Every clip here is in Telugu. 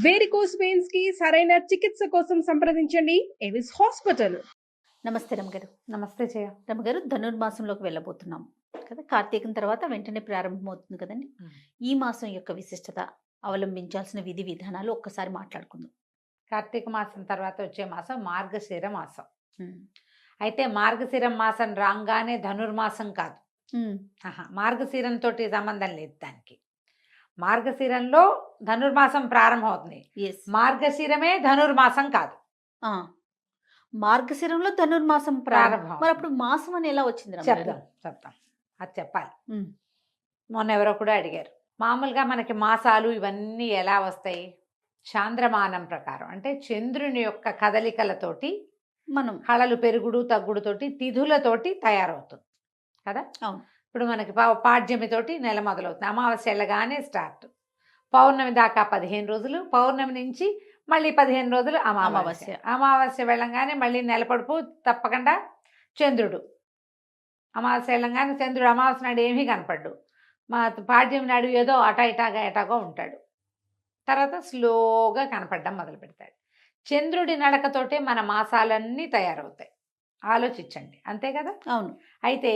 వేరికోస్ వెయిన్స్ కి సరైన చికిత్స కోసం సంప్రదించండి ఎవిస్ హాస్పిటల్. నమస్తే రమగారు. నమస్తే జయ. రమగారు, ధనుర్మాసంలోకి వెళ్ళబోతున్నాం కదా. కార్తీకం తర్వాత వెంటనే ప్రారంభమవుతుంది కదండి. ఈ మాసం యొక్క విశిష్టత, అవలంబించాల్సిన విధి విధానాలు ఒక్కసారి మాట్లాడుకుందాం. కార్తీక మాసం తర్వాత వచ్చే మాసం మార్గశిర మాసం. అయితే మార్గశిర మాసం రాగానే ధనుర్మాసం కాదు. మార్గశిరంతో సంబంధం లేదు దానికి. మార్గశిరంలో ధనుర్మాసం ప్రారంభమవుతుంది. మార్గశిరమే ధనుర్మాసం కాదు. మార్గశిరంలో ధనుర్మాసం ప్రారంభం. మరి అప్పుడు మాసం అని ఎలా వచ్చింది? చెప్తాం అది చెప్పాలి. మొన్న ఎవరో కూడా అడిగారు, మామూలుగా మనకి మాసాలు ఇవన్నీ ఎలా వస్తాయి? చాంద్రమానం ప్రకారం, అంటే చంద్రుని యొక్క కదలికలతోటి మనం హళలు పెరుగుడు తగ్గుడుతోటి తిథులతోటి తయారవుతుంది కదా. ఇప్పుడు మనకి పాడ్యమితోటి నెల మొదలవుతుంది. అమావాస్య వెళ్ళగానే స్టార్ట్, పౌర్ణమి దాకా 15 రోజులు, పౌర్ణమి నుంచి మళ్ళీ 15 రోజులు అమావాస్య. అమావాస్య వెళ్ళంగానే మళ్ళీ నెల పొడుపు తప్పకుండా చంద్రుడు. అమావాస్య వెళ్ళంగానే చంద్రుడు అమావాస్య నాడు ఏమీ కనపడ్డు, మా పాడ్యం నాడు ఏదో ఎటాగో ఉంటాడు. తర్వాత స్లోగా కనపడడం మొదలు పెడతాడు. చంద్రుడి నడకతోటే మన మాసాలన్నీ తయారవుతాయి. ఆలోచించండి, అంతే కదా. అవును. అయితే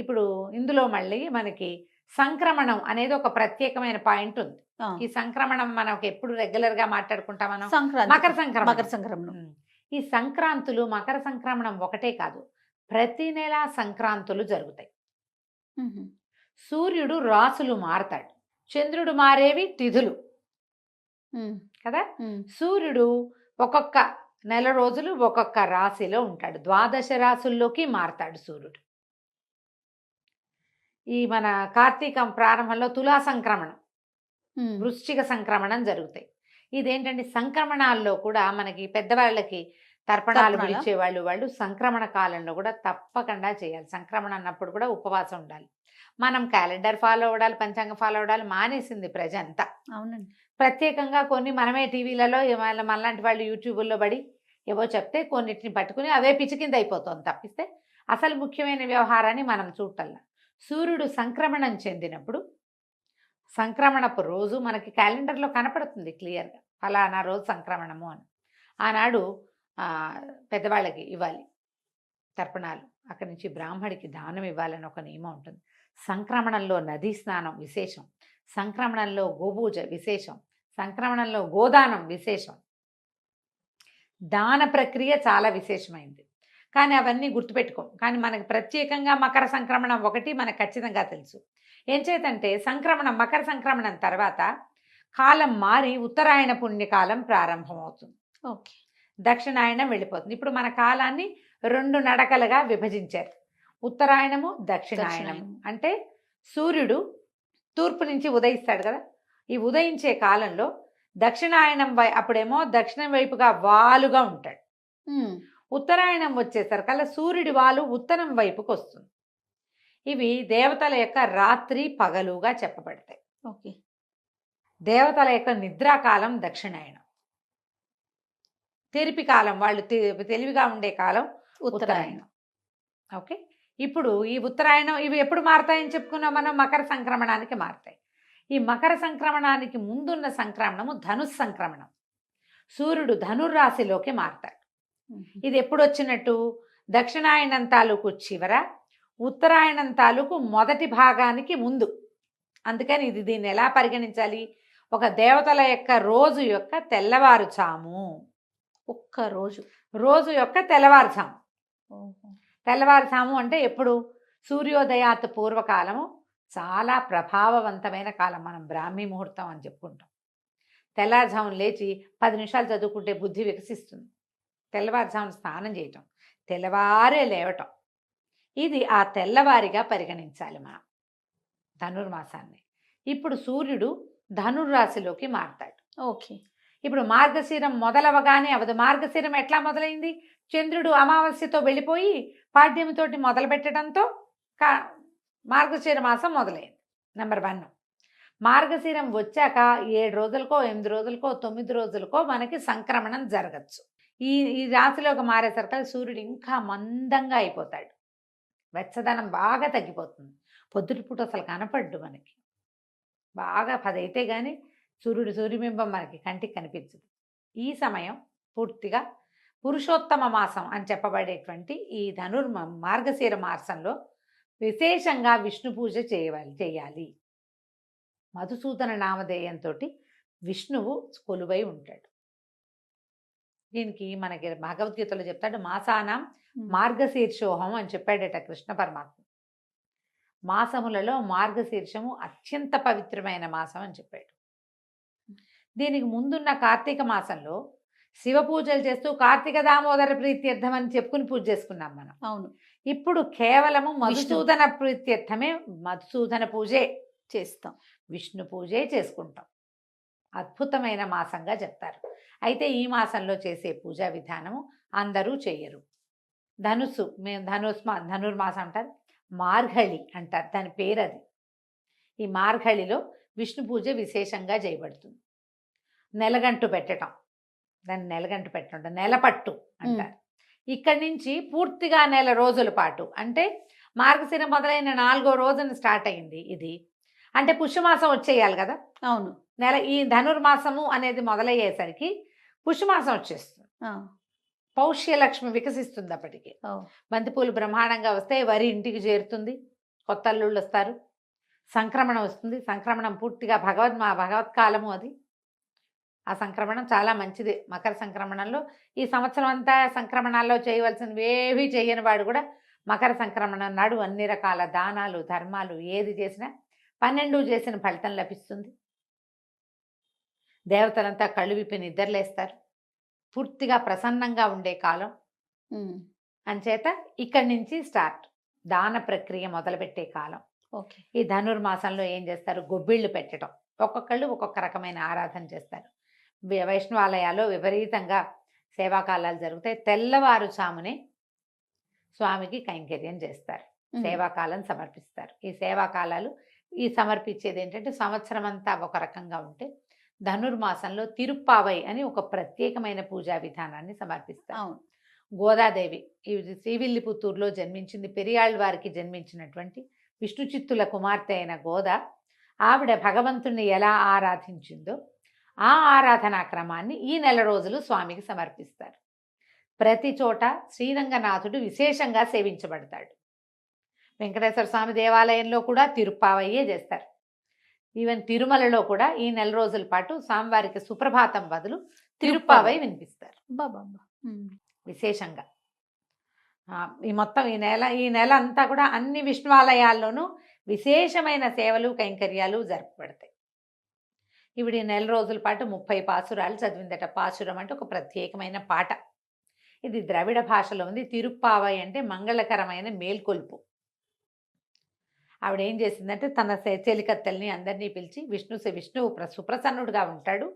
ఇప్పుడు ఇందులో మళ్ళీ మనకి సంక్రమణం అనేది ఒక ప్రత్యేకమైన పాయింట్ ఉంది. ఈ సంక్రమణం మనకు ఎప్పుడు రెగ్యులర్ గా మాట్లాడుకుంటాం మనం, మకర సంక్రమణం. ఈ సంక్రాంతులు, మకర సంక్రమణం ఒకటే కాదు, ప్రతి నెల సంక్రాంతులు జరుగుతాయి. సూర్యుడు రాసులు మారతాడు, చంద్రుడు మారేవి తిథులు కదా. సూర్యుడు ఒక్కొక్క నెల రోజులు ఒక్కొక్క రాశిలో ఉంటాడు, 12 రాశుల్లోకి మారతాడు సూర్యుడు. ఈ మన కార్తీకం ప్రారంభంలో తులా సంక్రమణం, వృశ్చిక సంక్రమణం జరుగుతాయి. ఇదేంటంటే సంక్రమణాల్లో కూడా మనకి పెద్దవాళ్ళకి తర్పణాలు పిలిచే వాళ్ళు సంక్రమణ కాలంలో కూడా తప్పకుండా చేయాలి. సంక్రమణ అన్నప్పుడు కూడా ఉపవాసం ఉండాలి. మనం క్యాలెండర్ ఫాలో అవ్వడాలి, పంచాంగం ఫాలో అవ్వడాలి మానేసింది ప్రజంతా. అవునండి. ప్రత్యేకంగా కొన్ని మనమే టీవీలలో మనలాంటి వాళ్ళు యూట్యూబుల్లో పడి ఏవో చెప్తే కొన్నిటిని పట్టుకుని అవే పిచ్చి కింద అయిపోతుంది తప్పిస్తే అసలు ముఖ్యమైన వ్యవహారాన్ని మనం చూడటల్లా. సూర్యుడు సంక్రమణం చెందినప్పుడు సంక్రమణపు రోజు మనకి క్యాలెండర్లో కనపడుతుంది క్లియర్గా, ఫలానా రోజు సంక్రమణము అని. ఆనాడు పెద్దవాళ్ళకి ఇవ్వాలి తర్పణాలు, అక్కడి నుంచి బ్రాహ్మడికి దానం ఇవ్వాలని ఒక నియమం ఉంటుంది. సంక్రమణంలో నదీ స్నానం విశేషం, సంక్రమణంలో గోపూజ విశేషం, సంక్రమణంలో గోదానం విశేషం. దాన ప్రక్రియ చాలా విశేషమైంది, కానీ అవన్నీ గుర్తుపెట్టుకోం. కానీ మనకి ప్రత్యేకంగా మకర సంక్రమణం ఒకటి మనకు ఖచ్చితంగా తెలుసు. ఏం చేతంటే మకర సంక్రమణం తర్వాత కాలం మారి ఉత్తరాయణ పుణ్యకాలం ప్రారంభమవుతుంది. ఓకే. దక్షిణాయనం వెళ్ళిపోతుంది. ఇప్పుడు మన కాలాన్ని 2 నడకలుగా విభజించారు, ఉత్తరాయణము దక్షిణాయనము. అంటే సూర్యుడు తూర్పు నుంచి ఉదయిస్తాడు కదా, ఈ ఉదయించే కాలంలో దక్షిణాయనం అప్పుడేమో దక్షిణం వైపుగా వాలుగా ఉంటాడు. ఉత్తరాయణం వచ్చేసరికల్లా సూర్యుడి వాలు ఉత్తరం వైపుకి వస్తుంది. ఇవి దేవతల యొక్క రాత్రి పగలుగా చెప్పబడతాయి. ఓకే. దేవతల యొక్క నిద్రాకాలం దక్షిణాయనం, తెరిపి కాలం, వాళ్ళు తెలివిగా ఉండే కాలం ఉత్తరాయణం. ఓకే. ఇప్పుడు ఈ ఉత్తరాయణం ఇవి ఎప్పుడు మారతాయని చెప్పుకున్నాం మనం, మకర సంక్రమణానికి మారతాయి. ఈ మకర సంక్రమణానికి ముందున్న సంక్రమణము ధనుస్ సంక్రమణం. సూర్యుడు ధనుర్రాశిలోకి మారతాడు. ఇది ఎప్పుడు వచ్చినట్టు, దక్షిణాయనం తాలూకు చివర, ఉత్తరాయణం తాలూకు మొదటి భాగానికి ముందు. అందుకని దీన్ని ఎలా పరిగణించాలి, ఒక దేవతల యొక్క రోజు యొక్క తెల్లవారుజాము, ఒక్క రోజు యొక్క తెల్లవారుజాము. తెల్లవారుజాము అంటే ఎప్పుడు, సూర్యోదయాత్ పూర్వకాలము చాలా ప్రభావవంతమైన కాలం. మనం బ్రాహ్మీ ముహూర్తం అని చెప్పుకుంటాం. తెల్లవారుజామును లేచి 10 నిమిషాలు చదువుకుంటే బుద్ధి వికసిస్తుంది. తెల్లవారుజామును స్నానం చేయటం, తెల్లవారే లేవటం, ఇది ఆ తెల్లవారిగా పరిగణించాలి మనం ధనుర్మాసాన్ని. ఇప్పుడు సూర్యుడు ధనుర్రాశిలోకి మారతాడు. ఓకే. ఇప్పుడు మార్గశిరం మొదలవగానే అవదు. మార్గశిరం ఎట్లా మొదలైంది, చంద్రుడు అమావాస్యతో వెళ్ళిపోయి పాడ్యంతోటి మొదలు పెట్టడంతో మార్గశిర మాసం మొదలైంది. నెంబర్ 1. మార్గశిరం వచ్చాక 7 రోజులకో 8 రోజులకో 9 రోజులకో మనకి సంక్రమణం జరగచ్చు. ఈ రాశిలోకి మారేసరికి సూర్యుడు ఇంకా మందంగా అయిపోతాడు, వెచ్చదనం బాగా తగ్గిపోతుంది. పొద్దుటిపూట అసలు కనపడ్డు మనకి. బాగా 10 అయితే కానీ సూర్యబింబం మనకి కంటికి కనిపించదు. ఈ సమయం పూర్తిగా పురుషోత్తమ మాసం అని చెప్పబడేటువంటి ఈ మార్గశిర మాసంలో విశేషంగా విష్ణు పూజ చేయాలి. మధుసూదన నామధేయంతో విష్ణువు కొలువై ఉంటాడు. దీనికి మనకి భగవద్గీతలో చెప్తాడు, మాసానాం మార్గశీర్షోహం అని చెప్పాడట కృష్ణ పరమాత్మ. మాసములలో మార్గశీర్షము అత్యంత పవిత్రమైన మాసం అని చెప్పాడు. దీనికి ముందున్న కార్తీక మాసంలో శివ పూజలు చేస్తూ కార్తీక దామోదర ప్రీత్యర్థం అని చెప్పుకుని పూజ చేసుకున్నాం మనం. అవును, ఇప్పుడు కేవలము మధుసూదన ప్రీత్యర్థమే, మధుసూదన పూజే చేస్తాం, విష్ణు పూజే చేసుకుంటాం. అద్భుతమైన మాసంగా చెప్తారు. అయితే ఈ మాసంలో చేసే పూజా విధానము అందరూ చేయరు. ధనుర్మాసం అంటారు, మార్గళి అంటారు, దాని పేరు అది. ఈ మార్గళిలో విష్ణు పూజ విశేషంగా చేయబడుతుంది. నెలగంటు పెట్టడం, దాన్ని నెలగంటు పెట్టడం, నెలపట్టు అంటారు. ఇక్కడి నుంచి పూర్తిగా నెల రోజుల పాటు, అంటే మార్గశిర మొదలైన 4వ రోజున స్టార్ట్ అయింది ఇది. అంటే పుష్యమాసం వచ్చేయాలి కదా. అవును, ఈ ధనుర్మాసము అనేది మొదలయ్యేసరికి పుష్యమాసం వచ్చేస్తుంది. పౌష్యలక్ష్మి వికసిస్తుంది. అప్పటికి బంతిపూలు బ్రహ్మాండంగా వస్తాయి, వరి ఇంటికి చేరుతుంది, కొత్త అల్లుళ్ళు వస్తారు, సంక్రమణం వస్తుంది. సంక్రమణం పూర్తిగా భగవత్కాలము అది. ఆ సంక్రమణం చాలా మంచిది. మకర సంక్రమణంలో ఈ సంవత్సరం అంతా సంక్రమణాల్లో చేయవలసినవి ఏవి చేయని వాడు కూడా మకర సంక్రమణం నాడు అన్ని రకాల దానాలు ధర్మాలు ఏది చేసినా 12 చేసిన ఫలితం లభిస్తుంది. దేవతలంతా కళ్ళు విప్పి నిద్రలేస్తారు. పూర్తిగా ప్రసన్నంగా ఉండే కాలం. అంచేత ఇక్కడి నుంచి స్టార్ట్ దాన ప్రక్రియ మొదలుపెట్టే కాలం. ఈ ధనుర్మాసంలో ఏం చేస్తారు, గొబ్బిళ్ళు పెట్టడం. ఒక్కొక్కళ్ళు ఒక్కొక్క రకమైన ఆరాధన చేస్తారు. వైష్ణవాలయాల్లో విపరీతంగా సేవాకాలాలు జరుగుతాయి. తెల్లవారుజామునే స్వామికి కైంకర్యం చేస్తారు, సేవాకాలం సమర్పిస్తారు. ఈ సేవాకాలాలు సమర్పించేది ఏంటంటే సంవత్సరం అంతా ఒక రకంగా ఉంటే ధనుర్మాసంలో తిరుప్పావై అని ఒక ప్రత్యేకమైన పూజా విధానాన్ని సమర్పిస్తారు. గోదాదేవి ఇది శ్రీవిల్లిపుత్తూరులో జన్మించింది. పెరియాళ్ళ వారికి జన్మించినటువంటి విష్ణు చిత్తుల కుమార్తె అయిన గోద, ఆవిడ భగవంతుణ్ణి ఎలా ఆరాధించిందో ఆ ఆరాధనా క్రమాన్ని ఈ నెల రోజులు స్వామికి సమర్పిస్తారు. ప్రతి చోట శ్రీరంగనాథుడు విశేషంగా సేవించబడతాడు. వెంకటేశ్వర స్వామి దేవాలయంలో కూడా తిరుప్పావయ్యే చేస్తారు. ఈవెన్ తిరుమలలో కూడా ఈ నెల రోజుల పాటు స్వామివారికి సుప్రభాతం బదులు తిరుప్పావై వినిపిస్తారు విశేషంగా. మొత్తం ఈ నెల అంతా కూడా అన్ని విష్ణువాలయాల్లోనూ విశేషమైన సేవలు కైంకర్యాలు జరపబడతాయి. ఈవిడ ఈ నెల రోజుల పాటు 30 పాసురాలు చదివిందట. పాసురం అంటే ఒక ప్రత్యేకమైన పాట. ఇది ద్రవిడ భాషలో ఉంది. తిరుప్పావై అంటే మంగళకరమైన మేల్కొల్పు. ఆవిడ ఏం చేసిందంటే తన చెలికత్తెల్ని అందరినీ పిలిచి విష్ణువు సుప్రసన్నుడుగా ఉంటాడు.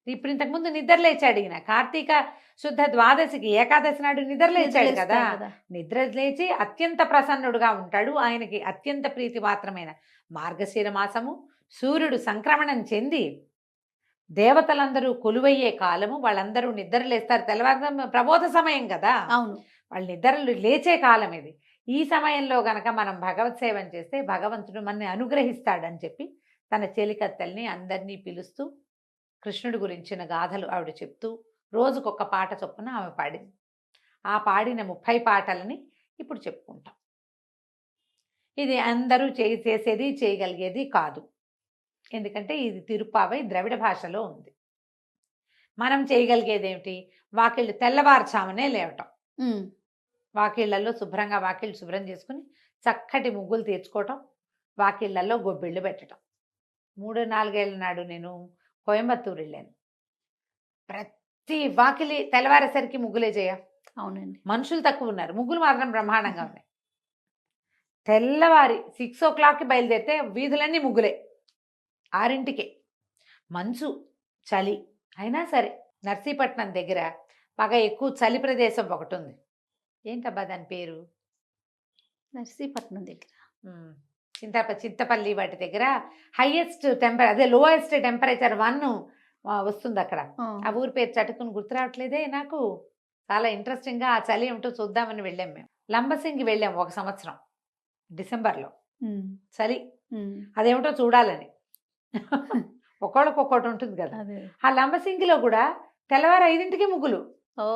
ఇప్పుడు ఇంతకుముందు నిద్రలేచాడు ఈయన. కార్తీక శుద్ధ ద్వాదశికి ఏకాదశి నాడు నిద్రలేచాడు కదా. నిద్రలేచి అత్యంత ప్రసన్నుడుగా ఉంటాడు. ఆయనకి అత్యంత ప్రీతిపాత్రమైన మార్గశిర మాసము, సూర్యుడు సంక్రమణం చెంది దేవతలందరూ కొలువయ్యే కాలము. వాళ్ళందరూ నిద్రలేస్తారు. తెల్లవారు ప్రబోధ సమయం కదా. అవును, వాళ్ళు నిద్రలు లేచే కాలం ఇది. ఈ సమయంలో గనక మనం భగవత్ సేవం చేస్తే భగవంతుడు మనని అనుగ్రహిస్తాడని చెప్పి తన చెలికత్తెల్ని అందరినీ పిలుస్తూ కృష్ణుడి గురించిన గాథలు ఆవిడ చెప్తూ రోజుకొక పాట చొప్పున ఆమె పాడింది. ఆ పాడిన 30 పాటలని ఇప్పుడు చెప్పుకుంటాం. ఇది అందరూ చేసేది చేయగలిగేది కాదు. ఎందుకంటే ఇది తిరుప్పావై ద్రవిడ భాషలో ఉంది. మనం చేయగలిగేది ఏమిటి, వాకిళ్ళు తెల్లవారుజామునే లేవటం, వాకిళ్లలో శుభ్రంగా వాకిళ్ళు శుభ్రం చేసుకుని చక్కటి ముగ్గులు తీర్చుకోవటం, వాకిళ్లలో గొబ్బిళ్ళు పెట్టడం. 3-4 ఏళ్ళ నాడు నేను కోయంబత్తూరు వెళ్ళాను. ప్రతి వాకిలి తెల్లవారేసరికి ముగ్గులే చేయ. అవునండి, మనుషులు తక్కువ ఉన్నారు, ముగ్గులు మాత్రం బ్రహ్మాండంగా ఉన్నాయి. తెల్లవారి 6 o'clockకి బయలుదేరితే వీధులన్నీ ముగ్గులే. 6ంటికే మంచు చలి అయినా సరే. నర్సీపట్నం దగ్గర బాగా ఎక్కువ చలి ప్రదేశం ఒకటి ఉంది. ఏంటబ్బా దాని పేరు? నర్సీపట్నం దగ్గర చింతపల్లి వాటి దగ్గర హైయెస్ట్ లోయెస్ట్ టెంపరేచర్ 1 వస్తుంది అక్కడ. ఆ ఊరి పేరు చటుకుని గుర్తు రావట్లేదే నాకు. చాలా ఇంట్రెస్టింగ్గా ఆ చలి ఏమిటో చూద్దామని వెళ్ళాం మేము. లంబసింగి వెళ్ళాం ఒక సంవత్సరం డిసెంబర్లో. చలి అదేమిటో చూడాలని ఒక్కొక్కటి ఉంటుంది కదా. అదే. ఆ లంబసింగిలో కూడా తెల్లవారు 5ంటికి ముగ్గులు. ఓ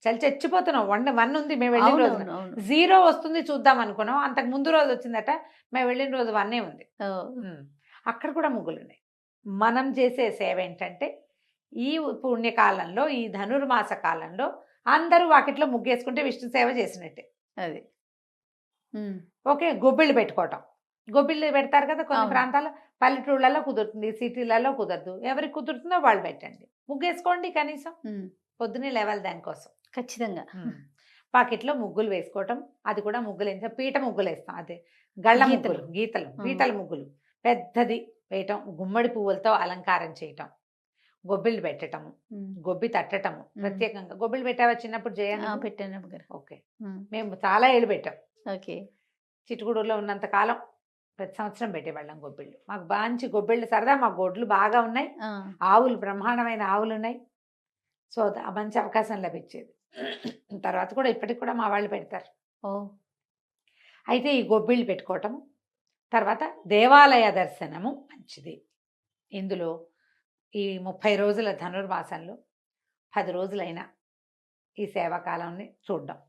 చలి చచ్చిపోతున్నాం. 1 ఉంది మేము వెళ్ళిన అవును రోజున. అవును అవును 0 వస్తుంది చూద్దాం అనుకున్నాం. అంతకు ముందు రోజు వచ్చిందట. మేము వెళ్ళిన రోజు 1 ఉంది. ఓ, అక్కడ కూడా ముగ్గులు ఉన్నాయి. మనం చేసే సేవ ఏంటంటే ఈ పుణ్యకాలంలో, ఈ ధనుర్మాస కాలంలో అందరూ వాకిట్లో ముగ్గేసుకుంటే విష్ణు సేవ చేసినట్టే. అది ఓకే, గొబ్బిళ్ళు పెట్టుకోవటం. గొబ్బిళ్ళు పెడతారు కదా కొన్ని అవును. ప్రాంతాల్లో. పల్లెటూళ్ళలో కుదురుతుంది, సిటీలలో కుదరదు. ఎవరికి కుదురుతుందో వాళ్ళు పెట్టండి. ముగ్గేసుకోండి కనీసం. పొద్దునే లేవాలి దానికోసం. ఖచ్చితంగా. పాకెట్లో ముగ్గులు వేసుకోవటం. అది కూడా ముగ్గులు వేస్తాం, పీట ముగ్గులు వేస్తాం. అదే గళ్ళ గీతలు. ముగ్గులు, గీతలు, పీటల ముగ్గులు పెద్దది వేయటం, గుమ్మడి పువ్వులతో అలంకారం చేయటం, గొబ్బిళ్ళు పెట్టటము, గొబ్బి తట్టటము. ప్రత్యేకంగా గొబ్బిళ్ళు పెట్టావా చిన్నప్పుడు జయ? పెట్టాను రమ్మగారు. ఓకే, మేము చాలా ఏళ్ళు పెట్టాం. ఓకే. చిట్టుగూడూరులో ఉన్నంత కాలం ప్రతి సంవత్సరం పెట్టేవాళ్ళం గొబ్బిళ్ళు. మాకు మంచి గొబ్బిళ్ళు సరదా. మా గొడ్లు బాగా ఉన్నాయి, ఆవులు బ్రహ్మాండమైన ఆవులు ఉన్నాయి. సో మంచి అవకాశం లభించేది. తర్వాత కూడా ఇప్పటికి కూడా మా వాళ్ళు పెడతారు. ఓ అయితే ఈ గొబ్బిళ్ళు పెట్టుకోవటము, తర్వాత దేవాలయ దర్శనము మంచిది. ఇందులో ఈ 30 రోజుల ధనుర్మాసంలో 10 రోజులైనా ఈ సేవాకాలాన్ని చూడడం,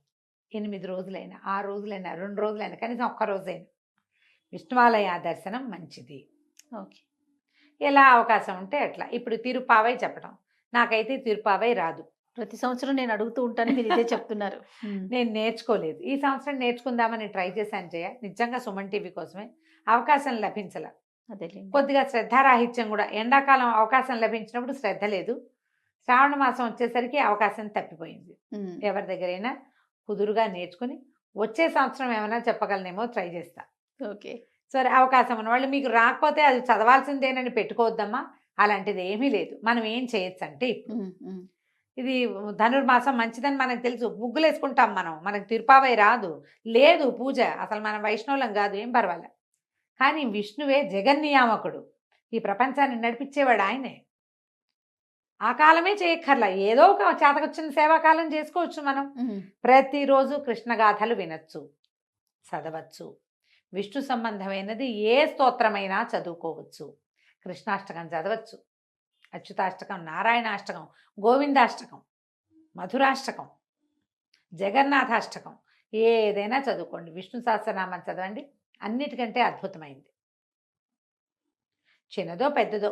8 రోజులైనా, 6 రోజులైనా, 2 రోజులైనా, కనీసం 1 రోజైనా విష్ణువాలయ దర్శనం మంచిది. ఓకే. ఎలా అవకాశం ఉంటే అట్లా. ఇప్పుడు తిరుపావై చెప్పడం, నాకైతే తిరుపావై రాదు. ప్రతి సంవత్సరం నేను అడుగుతూ ఉంటాను, మీరు ఇదే చెప్తున్నారు. నేను నేర్చుకోలేదు. ఈ సంవత్సరం నేర్చుకుందామని ట్రై చేశాను జయ. నిజంగా సుమన్ టీవీ కోసమే. అవకాశం లభించల. అదే కొద్దిగా శ్రద్ధారాహిత్యం కూడా. ఎండాకాలం అవకాశం లభించినప్పుడు శ్రద్ధ లేదు. శ్రావణ మాసం వచ్చేసరికి అవకాశం తప్పిపోయింది. ఎవరి దగ్గరైనా కుదురుగా నేర్చుకుని వచ్చే సంవత్సరం ఏమైనా చెప్పగలనేమో ట్రై చేస్తా. ఓకే. సరే, అవకాశం ఉన్న వాళ్ళు మీకు రాకపోతే అది చదవాల్సిందేనని పెట్టుకోవద్దమ్మా. అలాంటిది ఏమీ లేదు. మనం ఏం చేయొచ్చు అంటే ఇప్పుడు ఇది ధనుర్మాసం మంచిదని మనకు తెలుసు. ముగ్గులు వేసుకుంటాం మనం. మనకు తిరుపావై రాదు, లేదు పూజ. అసలు మనం వైష్ణవులం కాదు, ఏం పర్వాలే. కానీ విష్ణువే జగన్నియామకుడు. ఈ ప్రపంచాన్ని నడిపించేవాడు ఆయనే. ఆ కాలమే చేయక్కర్లా, ఏదో ఒక చేతకొచ్చిన సేవాకాలం చేసుకోవచ్చు మనం. ప్రతిరోజు కృష్ణగాథలు వినొచ్చు, చదవచ్చు. విష్ణు సంబంధమైనది ఏ స్తోత్రమైనా చదువుకోవచ్చు. కృష్ణాష్టకం చదవచ్చు, అచ్యుతాష్టకం, నారాయణాష్టకం, గోవిందాష్టకం, మధురాష్టకం, జగన్నాథాష్టకం, ఏదైనా చదువుకోండి. విష్ణు సహస్రనామం చదవండి, అన్నిటికంటే అద్భుతమైంది. చిన్నదో పెద్దదో,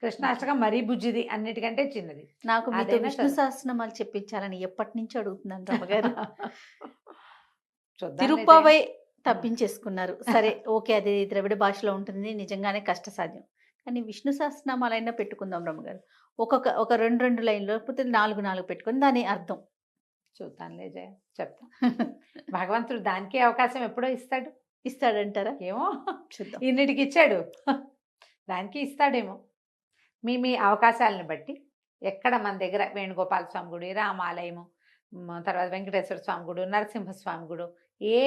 కృష్ణాష్టకం మరీ బుజ్జిది, అన్నిటికంటే చిన్నది. నాకు మీతో అదైనా విష్ణు సహస్రనామాలు చెప్పించాలని ఎప్పటి నుంచి అడుగుతున్నాను రమ్మగారు. తిరుపావై తప్పించేసుకున్నారు. సరే, ఓకే, అది ద్రవిడ భాషలో ఉంటుంది, నిజంగానే కష్టసాధ్యం. కానీ విష్ణు సహస్రనామాలైనా పెట్టుకుందాం రమ్మగారు. ఒక 2 లైన్లు, లేకపోతే 4 పెట్టుకుని దాని అర్థం చూద్దాంలే జయ, చెప్తాం. భగవంతుడు దానికే అవకాశం ఎప్పుడో ఇస్తాడు. ఇస్తాడంటారా? ఏమో, చూద్దాం. ఇన్నిటికి ఇచ్చాడు, దానికి ఇస్తాడేమో. మీ అవకాశాలను బట్టి ఎక్కడ మన దగ్గర వేణుగోపాల స్వామి గుడి, రామాలయము, తర్వాత వెంకటేశ్వర స్వామి గుడి, నరసింహస్వామి గుడి, ఏ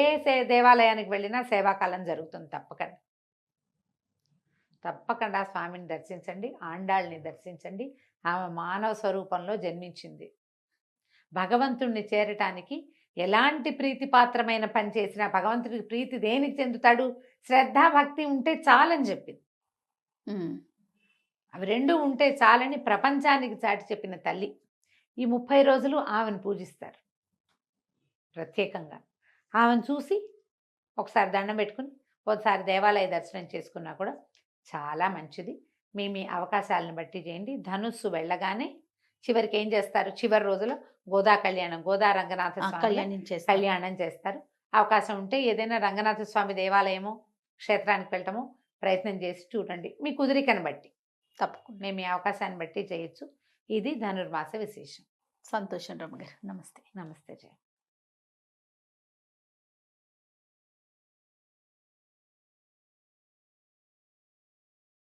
దేవాలయానికి వెళ్ళినా సేవాకాలం జరుగుతుంది. తప్పకుండా స్వామిని దర్శించండి, ఆండాళ్ళని దర్శించండి. ఆమె మానవ స్వరూపంలో జన్మించింది. భగవంతుణ్ణి చేరటానికి ఎలాంటి ప్రీతిపాత్రమైన పని చేసినా భగవంతుడికి ప్రీతి దేనికి చెందుతాడు? శ్రద్ధ, భక్తి ఉంటే చాలని చెప్పింది. అవి 2 ఉంటే చాలని ప్రపంచానికి చాటి చెప్పిన తల్లి. ఈ 30 రోజులు ఆమెను పూజిస్తారు ప్రత్యేకంగా. ఆమెను చూసి ఒకసారి దండం పెట్టుకుని ఒకసారి దేవాలయ దర్శనం చేసుకున్నా కూడా చాలా మంచిది. మీ అవకాశాలను బట్టి చేయండి. ధనుస్సు వెళ్ళగానే చివరికి ఏం చేస్తారు? చివరి రోజులో గోదా కళ్యాణం, గోదా రంగనాథ స్వామి కళ్యాణం చేస్తారు. అవకాశం ఉంటే ఏదైనా రంగనాథ స్వామి దేవాలయమో క్షేత్రానికి వెళ్ళటమో ప్రయత్నం చేసి చూడండి, మీ కుదిరికను బట్టి. తప్పకుండా మీ అవకాశాన్ని బట్టి చేయొచ్చు. ఇది ధనుర్మాస విశేషం. సంతోషం రమ్మగారు. నమస్తే. నమస్తే జయ.